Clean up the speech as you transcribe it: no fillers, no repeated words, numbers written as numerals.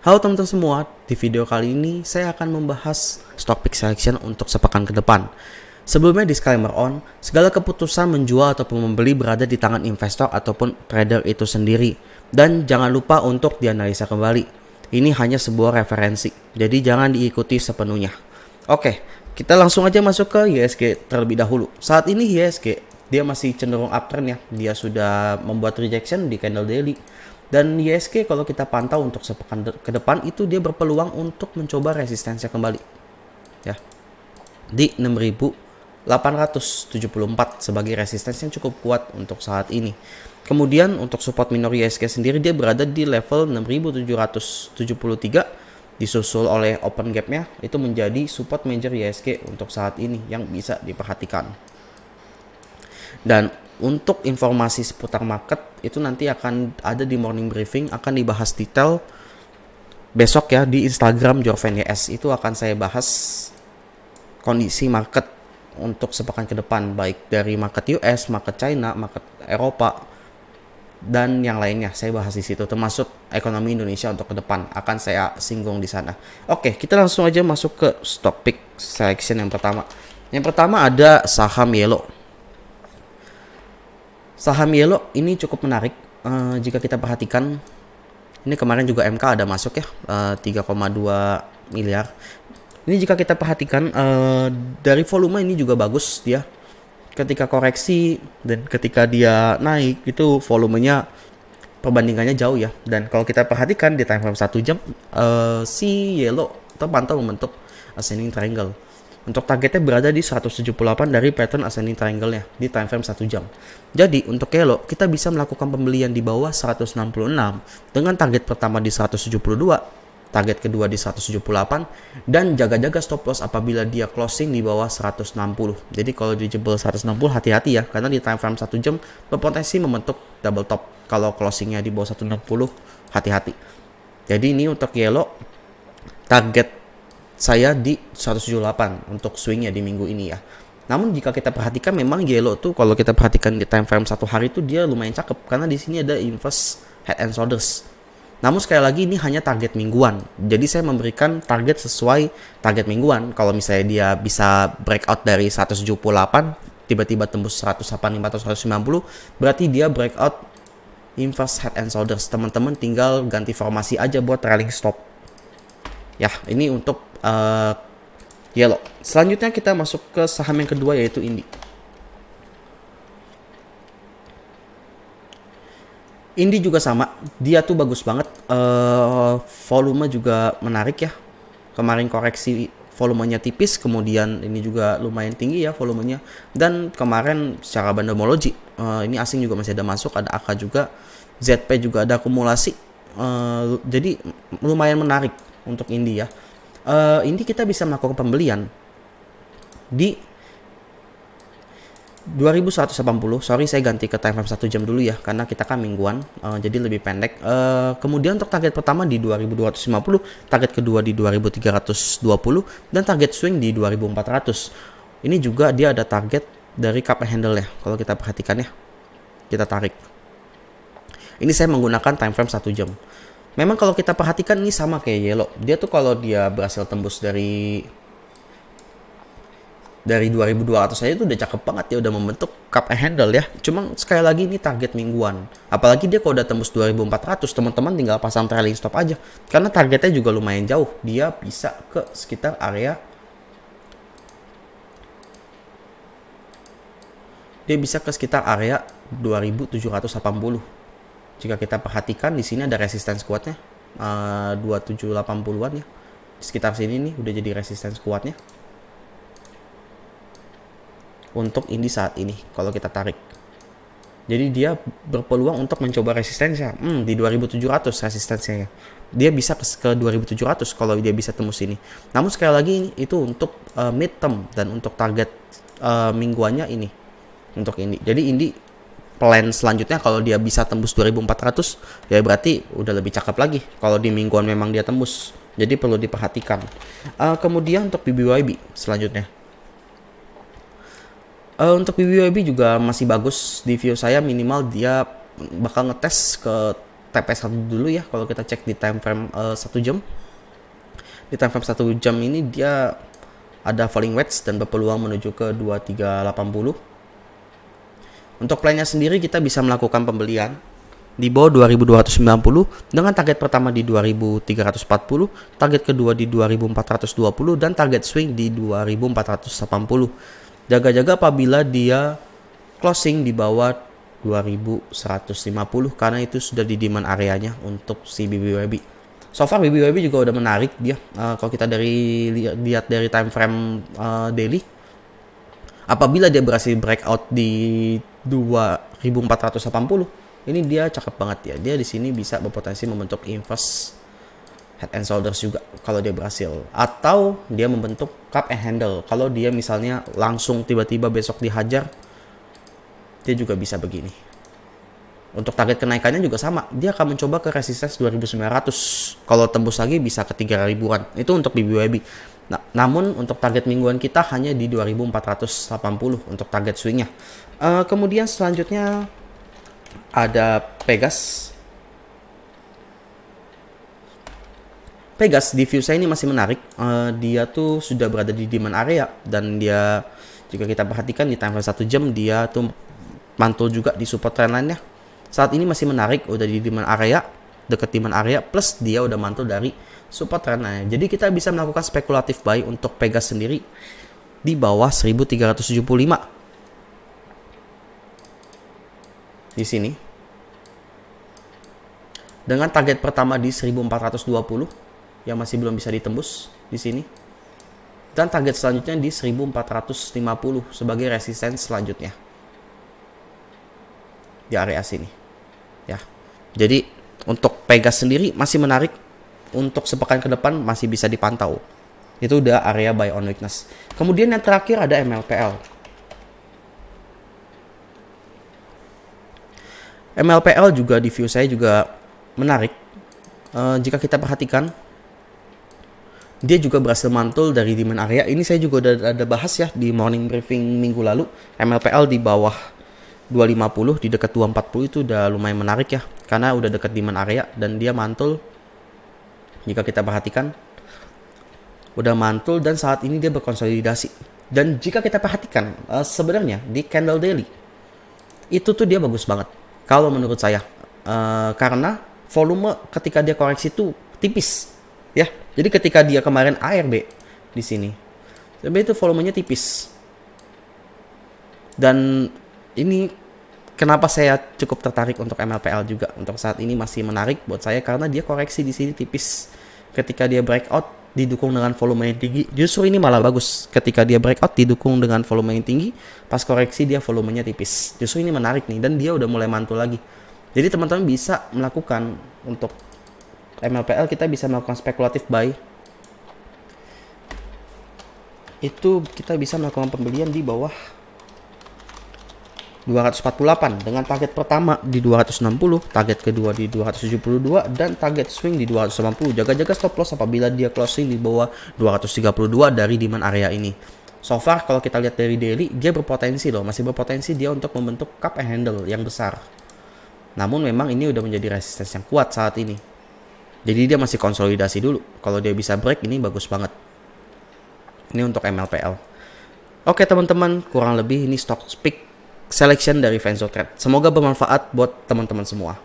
Halo teman-teman semua, di video kali ini saya akan membahas stock pick selection untuk sepekan ke depan. Sebelumnya disclaimer on, segala keputusan menjual ataupun membeli berada di tangan investor ataupun trader itu sendiri. Dan jangan lupa untuk dianalisa kembali. Ini hanya sebuah referensi, jadi jangan diikuti sepenuhnya. Oke, kita langsung aja masuk ke IHSG terlebih dahulu. Saat ini IHSG dia masih cenderung uptrend ya, dia sudah membuat rejection di candle daily. Dan IHSG kalau kita pantau untuk sepekan ke depan itu dia berpeluang untuk mencoba resistensinya kembali. Ya. Di 6.874 sebagai resistensi yang cukup kuat untuk saat ini. Kemudian untuk support minor IHSG sendiri dia berada di level 6.773 disusul oleh open gapnya itu menjadi support major IHSG untuk saat ini yang bisa diperhatikan. Dan untuk informasi seputar market itu nanti akan ada di morning briefing, akan dibahas detail besok ya di Instagram Jorven YS. Itu akan saya bahas kondisi market untuk sepekan ke depan, baik dari market US, market China, market Eropa dan yang lainnya. Saya bahas di situ termasuk ekonomi Indonesia untuk ke depan akan saya singgung di sana. Oke, kita langsung aja masuk ke stock pick selection yang pertama. Yang pertama ada saham Yellow. Saham Yellow ini cukup menarik jika kita perhatikan. Ini kemarin juga MK ada masuk ya, 3,2 miliar. Ini jika kita perhatikan dari volume ini juga bagus dia. Ketika koreksi dan ketika dia naik itu volumenya perbandingannya jauh ya. Dan kalau kita perhatikan di time frame 1 jam si Yellow terpantau membentuk ascending triangle. Untuk targetnya berada di 178 dari pattern ascending triangle-nya di time frame 1 jam. Jadi untuk Yellow kita bisa melakukan pembelian di bawah 166 dengan target pertama di 172, target kedua di 178 dan jaga-jaga stop loss apabila dia closing di bawah 160. Jadi kalau dijebol 160 hati-hati ya, karena di time frame 1 jam berpotensi membentuk double top. Kalau closingnya di bawah 160 hati-hati. Jadi ini untuk Yellow target saya di 178 untuk swingnya di minggu ini ya. Namun jika kita perhatikan memang Yellow tuh kalau kita perhatikan di time frame satu hari itu dia lumayan cakep karena di sini ada inverse head and shoulders. Namun sekali lagi ini hanya target mingguan. Jadi saya memberikan target sesuai target mingguan. Kalau misalnya dia bisa breakout dari 178 tiba-tiba tembus 185 atau 190 berarti dia breakout inverse head and shoulders. Teman-teman tinggal ganti formasi aja buat trailing stop. Ya, ini untuk Yellow. Selanjutnya kita masuk ke saham yang kedua yaitu Indi. Indi juga sama, dia tuh bagus banget. Volume juga menarik ya. Kemarin koreksi volumenya tipis, kemudian ini juga lumayan tinggi ya volumenya. Dan kemarin secara bandomologi, ini asing juga masih ada masuk, ada AK juga, ZP juga ada akumulasi. Jadi lumayan menarik untuk Indi ya. Ini kita bisa melakukan pembelian di 2180. Sorry saya ganti ke time frame 1 jam dulu ya karena kita kan mingguan, jadi lebih pendek. Kemudian untuk target pertama di 2250, target kedua di 2320 dan target swing di 2400. Ini juga dia ada target dari cup and handle ya. Kalau kita perhatikan ya, kita tarik. Ini saya menggunakan time frame 1 jam. Memang kalau kita perhatikan ini sama kayak Yellow. Dia tuh kalau dia berhasil tembus dari 2200 saja itu udah cakep banget ya, udah membentuk cup and handle ya. Cuma sekali lagi ini target mingguan. Apalagi dia kalau udah tembus 2400, teman-teman tinggal pasang trailing stop aja. Karena targetnya juga lumayan jauh. Dia bisa ke sekitar area 2780. Jika kita perhatikan di sini ada resistance kuatnya 2780-an ya. Di sekitar sini nih udah jadi resistance kuatnya. Untuk Indi saat ini kalau kita tarik. Jadi dia berpeluang untuk mencoba resistensinya. Di 2700 resistensinya. Dia bisa ke 2700 kalau dia bisa tembus ini. Namun sekali lagi itu untuk mid term dan untuk target mingguannya ini. Untuk Indi. Jadi Indi plan selanjutnya kalau dia bisa tembus 2400 ya berarti udah lebih cakep lagi kalau di mingguan memang dia tembus. Jadi perlu diperhatikan. Kemudian untuk BBYB selanjutnya. Untuk BBYB juga masih bagus di view saya, minimal dia bakal ngetes ke TP1 dulu ya. Kalau kita cek di time frame 1 jam. Di time frame 1 jam ini dia ada falling wedge dan berpeluang menuju ke 2380. Untuk plannya sendiri kita bisa melakukan pembelian di bawah 2290 dengan target pertama di 2340, target kedua di 2420 dan target swing di 2480. Jaga-jaga apabila dia closing di bawah 2150 karena itu sudah di demand areanya untuk si BBWB. So far BBWB juga udah menarik dia. Kalau kita lihat dari time frame daily, apabila dia berhasil breakout di 2480, ini dia cakep banget ya. Dia di sini bisa berpotensi membentuk inverse head and shoulders juga kalau dia berhasil, atau dia membentuk cup and handle kalau dia misalnya langsung tiba-tiba besok dihajar, dia juga bisa begini. Untuk target kenaikannya juga sama, dia akan mencoba ke resistance 2900, kalau tembus lagi bisa ke 3000-an. Itu untuk BBWB. Nah, namun untuk target mingguan kita hanya di 2480 untuk target swingnya. Kemudian selanjutnya ada Pegas. Pegas di view saya ini masih menarik. Dia tuh sudah berada di demand area dan dia, jika kita perhatikan di time frame 1 jam, dia tuh mantul juga di support trendline-nya. Saat ini masih menarik, udah di demand area, dekat demand area, plus dia udah mantul dari support trendline. Jadi kita bisa melakukan spekulatif buy untuk Pegas sendiri di bawah 1375. Di sini dengan target pertama di 1420 yang masih belum bisa ditembus di sini, dan target selanjutnya di 1450 sebagai resistance selanjutnya di area sini ya. Jadi untuk Pegas sendiri masih menarik, untuk sepekan ke depan masih bisa dipantau. Itu udah area buy on weakness. Kemudian yang terakhir ada MLPL. MLPL juga di view saya juga menarik. Jika kita perhatikan, dia juga berhasil mantul dari demand area. Ini saya juga udah ada bahas ya di morning briefing minggu lalu. MLPL di bawah 250, di dekat 240 itu udah lumayan menarik ya, karena udah dekat demand area dan dia mantul. Jika kita perhatikan, udah mantul dan saat ini dia berkonsolidasi. Dan jika kita perhatikan, sebenarnya di candle daily itu tuh dia bagus banget kalau menurut saya, karena volume ketika dia koreksi itu tipis ya. Jadi ketika dia kemarin ARB di sini, itu volumenya tipis. Dan ini kenapa saya cukup tertarik untuk MLPL juga untuk saat ini masih menarik buat saya, karena dia koreksi di sini tipis. Ketika dia breakout didukung dengan volume yang tinggi, justru ini malah bagus. Ketika dia breakout didukung dengan volume yang tinggi, pas koreksi dia volumenya tipis. Justru ini menarik nih, dan dia udah mulai mantul lagi. Jadi teman-teman bisa melakukan untuk MLPL, kita bisa melakukan spekulatif buy. Itu kita bisa melakukan pembelian di bawah 248 dengan target pertama di 260, target kedua di 272 dan target swing di 280. Jaga-jaga stop loss apabila dia closing di bawah 232 dari demand area ini. So far kalau kita lihat dari daily, dia berpotensi loh, masih berpotensi dia untuk membentuk cup and handle yang besar. Namun memang ini udah menjadi resistance yang kuat saat ini. Jadi dia masih konsolidasi dulu. Kalau dia bisa break, ini bagus banget. Ini untuk MLPL. Oke teman-teman, kurang lebih ini stock pick selection dari Vanzo Trade. Semoga bermanfaat buat teman-teman semua.